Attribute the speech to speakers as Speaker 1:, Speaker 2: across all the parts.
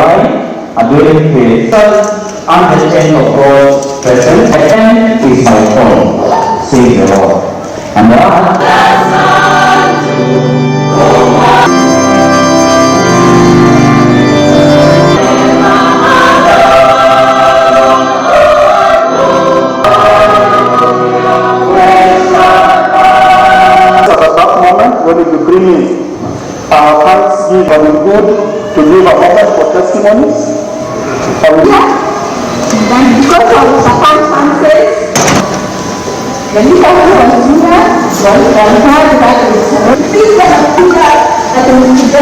Speaker 1: whereby ability to understand of God's presence and is my phone, says the Lord. And
Speaker 2: when we bring our thanksgiving, but it's good to give a moment for testimonies.
Speaker 3: And because of the circumstances, the leader who was here, and heard that is please let us do that we should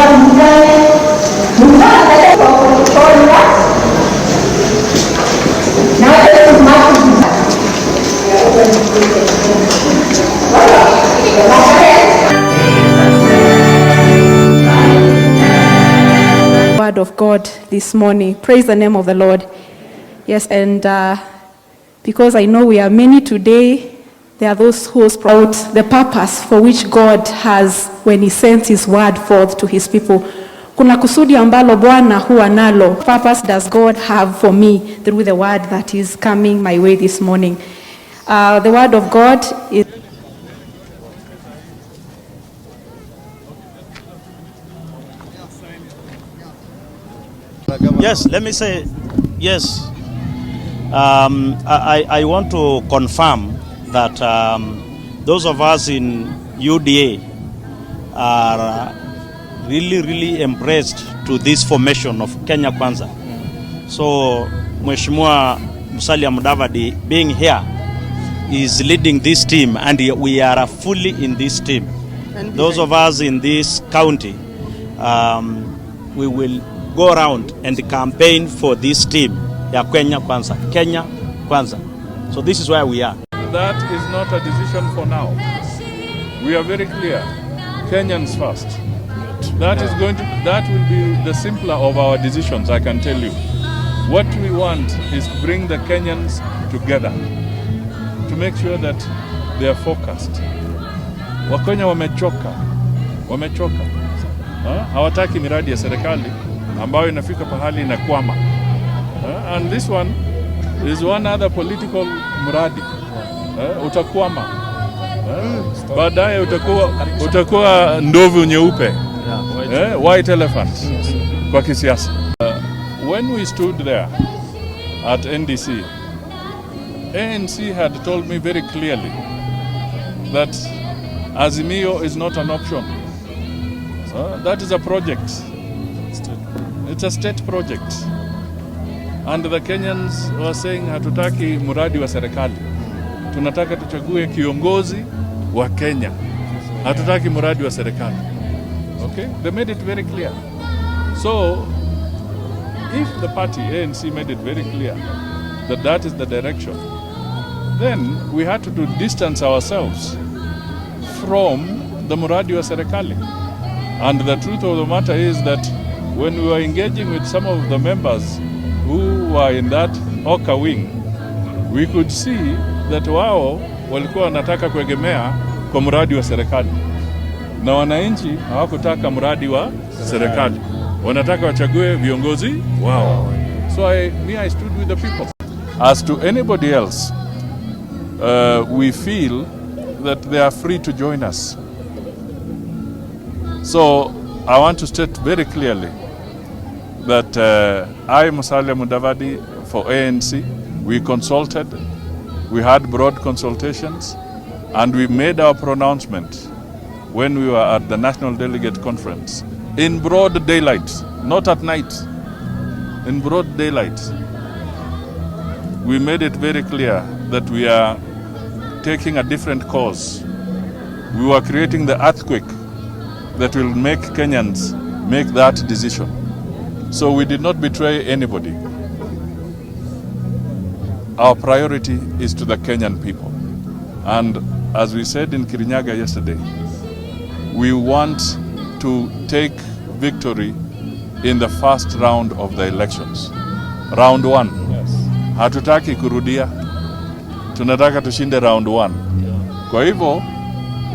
Speaker 3: now this is not
Speaker 4: Word of God this morning. Praise the name of the Lord. Yes, and because I know we are many today, there are those who sprout the purpose for which God has when He sends His word forth to His people. Kuna kusudi ambalo Bwana huwa nalo. Purpose does God have for me through the word that is coming my way this morning. The word of God is
Speaker 5: Yes, let me say, yes. I want to confirm that those of us in UDA are really impressed to this formation of Kenya Kwanza. So, Mheshimiwa Musalia Mudavadi being here is leading this team, and we are fully in this team. Those of us in this county, we will go around and campaign for this team, Kenya Kwanza, Kenya Kwanza. So this is where we are.
Speaker 6: That is not a decision for now. We are very clear. Kenyans first. That will be the simpler of our decisions, I can tell you. What we want is to bring the Kenyans together, to make sure that they are focused. Wakenya wamechoka. Hawataki miradi ya serikali ambayo inafika pahali inakwama. And this one is one other political muradi. Utakwama. Baadaye utakuwa ndovu nyeupe. White elephant kwa kisiasa. When we stood there at NDC, ANC had told me very clearly that Azimio is not an option. That is a project. It's a state project. And the Kenyans were saying hatutaki muradi wa serikali. Tunataka tuchague kiongozi wa Kenya. Hatutaki muradi wa serikali. Okay? They made it very clear. So, if the party ANC made it very clear that that is the direction, then we had to distance ourselves from the muradi wa serikali. And the truth of the matter is that when we were engaging with some of the members who were in that Oka wing, we could see that wao walikuwa wanataka kuegemea kwa mradi wa serikali. Na wananchi hawakutaka mradi wa serikali. Wanataka wachague viongozi wao. So I stood with the people. As to anybody else, we feel that they are free to join us. So I want to state very clearly that I, Musalia Mudavadi, for ANC, we consulted, we had broad consultations, and we made our pronouncement when we were at the National Delegate Conference in broad daylight, not at night, in broad daylight. We made it very clear that we are taking a different course. We were creating the earthquake that will make Kenyans make that decision. So we did not betray anybody. Our priority is to the Kenyan people. And as we said in Kirinyaga yesterday, we want to take victory in the first round of the elections. Round 1. Yes. Hatutaki kurudia. Tunataka tushinde round 1. Kwa hivyo,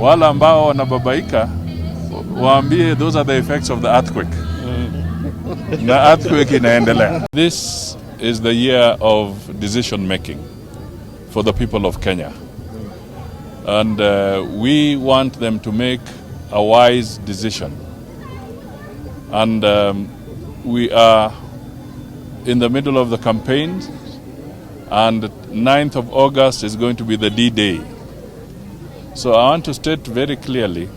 Speaker 6: wala ambao wanababaika, waambie those are the effects of the earthquake. na earthquake inaendelea. This is the year of decision making for the people of Kenya. And we want them to make a wise decision. And we are in the middle of the campaign, and 9th of August is going to be the D-Day. So I want to state very clearly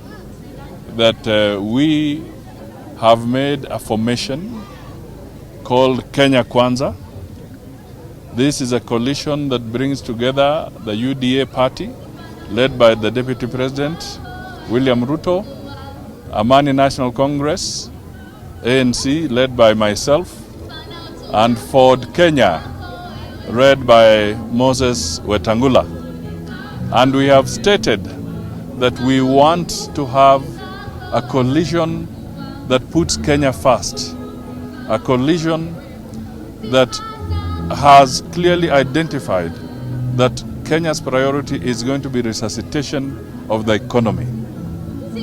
Speaker 6: that we have made a formation called Kenya Kwanza. This is a coalition that brings together the UDA party, led by the Deputy President, William Ruto, Amani National Congress, ANC, led by myself, and Ford Kenya, led by Moses Wetangula. And we have stated that we want to have a coalition that puts Kenya first, a coalition that has clearly identified that Kenya's priority is going to be resuscitation of the economy.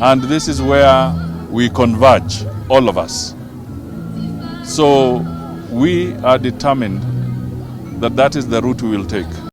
Speaker 6: And this is where we converge, all of us. So we are determined that that is the route we will take.